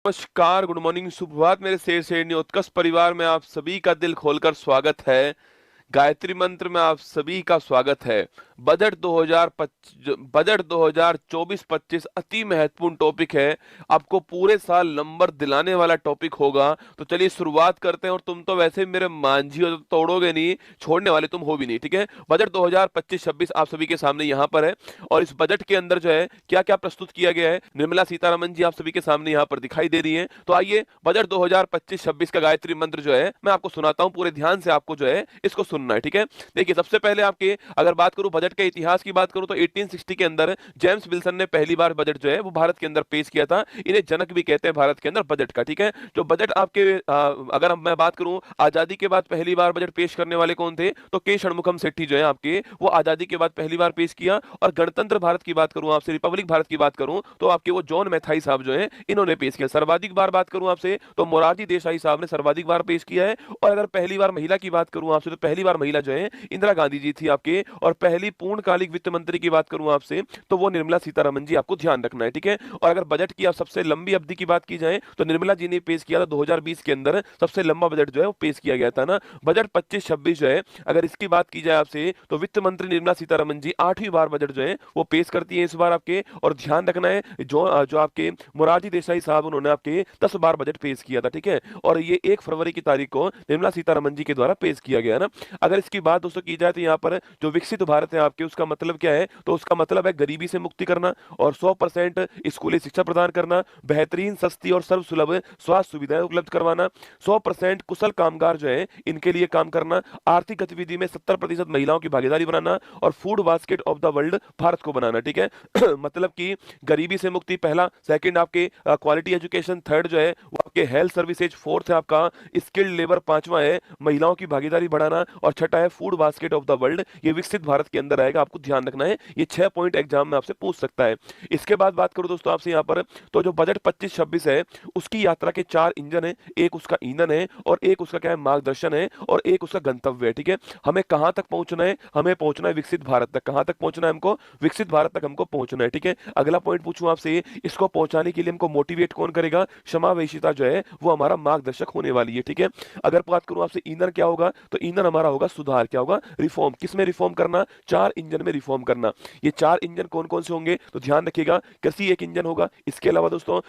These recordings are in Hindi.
नमस्कार, गुड मॉर्निंग, सुप्रभात मेरे शेर शेरनी उत्कर्ष परिवार में आप सभी का दिल खोलकर स्वागत है। गायत्री मंत्र में आप सभी का स्वागत है। बजट 2024-25 अति महत्वपूर्ण टॉपिक है। आपको पूरे साल नंबर दिलाने वाला टॉपिक होगा। तो चलिए शुरुआत करते हैं। और तुम तो वैसे भी मेरे मांझी हो, तो तोड़ोगे नहीं, छोड़ने वाले तुम हो भी नहीं, ठीक है। बजट 2025-26 आप सभी के सामने यहाँ पर है। और इस बजट के अंदर जो है क्या क्या प्रस्तुत किया गया है, निर्मला सीतारमण जी आप सभी के सामने यहाँ पर दिखाई दे रही है। तो आइए बजट 2025-26 का गायत्री मंत्र जो है मैं आपको सुनाता हूँ। पूरे ध्यान से आपको जो है इसको सुनना है, ठीक है। देखिए, सबसे पहले आपके अगर बात करूं बजट के इतिहास की बात करूं तो 1860 के अंदर जेम्स विल्सन ने पहली बार बजट जो है वो भारत के अंदर पेश किया था। इन्हें जनक भी कहते हैं भारत के अंदर बजट का, ठीक है। जो बजट आपके अगर मैं बात करूं आजादी के बाद पहली बार बजट पेश करने वाले कौन थे, तो के षणमुखम सेठी जो है आपके, वो आजादी के बाद पहली बार पेश किया। और गणतंत्र भारत की बात करूं आपसे, रिपब्लिक भारत की बात करूं तो आपके वो जॉन मैथाई साहब जो है इन्होंने पेश किया। सर्वाधिक बार बात करूं आपसे तो मोरारजी देसाई साहब ने सर्वाधिक बार पेश किया है। और अगर पहली बार महिला की बात करूं आपसे तो पहली बार महिला जो है इंदिरा गांधी जी थी आपके। और पहली पूर्णकालिक वित्त मंत्री की बात करूं आपसे तो वो निर्मला सीतारमण जी, आपको ध्यान रखना है, ठीक है। और अगर बजट की आप सबसे लंबी अवधि की बात की जाए तो निर्मला जी ने पेश किया था 2020 के अंदर, सबसे लंबा बजट जो है वो पेश किया गया था ना, बजट 25-26 जो है। अगर इसकी बात की जाए आपसे तो वित्त मंत्री निर्मला सीतारमण जी 8वीं बार बजट जो है वो पेश करती है इस बार आपके। और ध्यान रखना है जो जो आपके मोरारजी देसाई साहब उन्होंने आपके 10 बार बजट पेश किया था, ठीक है। और ये 1 फरवरी की तारीख को निर्मला सीतारमण जी के द्वारा पेश किया गया ना। अगर इसकी बात दोस्तों की जाए तो यहाँ पर जो विकसित भारत है आपके, उसका मतलब क्या है, तो उसका मतलब है गरीबी से मुक्ति करना और 100% स्कूली शिक्षा प्रदान करना, बेहतरीन सस्ती और सर्वसुलभ स्वास्थ्य सुविधाएं उपलब्ध करवाना, 100% कुशल कामगार जो है इनके लिए काम करना, आर्थिक गतिविधि में 70% महिलाओं की भागीदारी बनाना और food basket of the world Bharat को बनाना, ठीक है। मतलब कि गरीबी से मुक्ति पहला, सेकंड आपके क्वालिटी एजुकेशन, थर्ड जो है वो आपके हेल्थ सर्विसेज, फोर्थ है आपका स्किल्ड लेबर, पांचवा है महिलाओं की भागीदारी बढ़ाना और छठा है food basket of the world. ये विकसित भारत के अंदर आएगा, आपको ध्यान रखना है। ये 6 पॉइंट एग्जाम में आपसे पूछ सकता है। इसके बाद बात करूं दोस्तों आपसे यहाँ पर, तो जो बजट 25-26 है उसकी यात्रा के 4 इंजन है। एक उसका ईंधन है और एक उसका क्या है, मार्गदर्शन है, और एक उसका गंतव्य है, ठीक है। हमें कहां तक पहुंचना है, हमें पहुंचना है विकसित भारत तक। कहां तक पहुंचना है हमको, विकसित भारत तक हमको पहुंचना है, ठीक है। अगला पॉइंट पूछूं आपसे, इसको पहुंचाने के लिए हमको मोटिवेट कौन करेगा, समावेशिता जो है वो हमारा मार्गदर्शक होने वाली है, ठीक है। अगर बात करूं आपसे ईंधन क्या होगा, तो ईंधन हमारा होगा सुधार, क्या होगा, रिफॉर्म। किसमें रिफॉर्म करना, 4 इंजन में रिफॉर्म करना। ये 4 इंजन कौन कौन से होंगे, तो ध्यान रखिएगा, कृषि एक इंजन होगा। इसके अलावा दोस्तों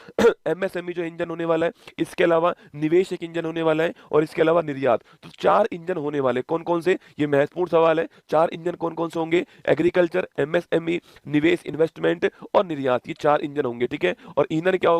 एमएसएमई जो इंजन होने वाला है, इसके अलावा निवेश एक इंजन होने वाला है, और इसके अलावा निर्यात। तो 4 इंजन होने वाले कौन कौन से, ये महत्वपूर्ण सवाल है। 4 इंजन कौन कौन से होंगे, एग्रीकल्चर, एमएसएमई, निवेश इन्वेस्टमेंट और निर्यात, ये 4 इंजन होंगे, ठीक है। और ईंधन क्या होगा,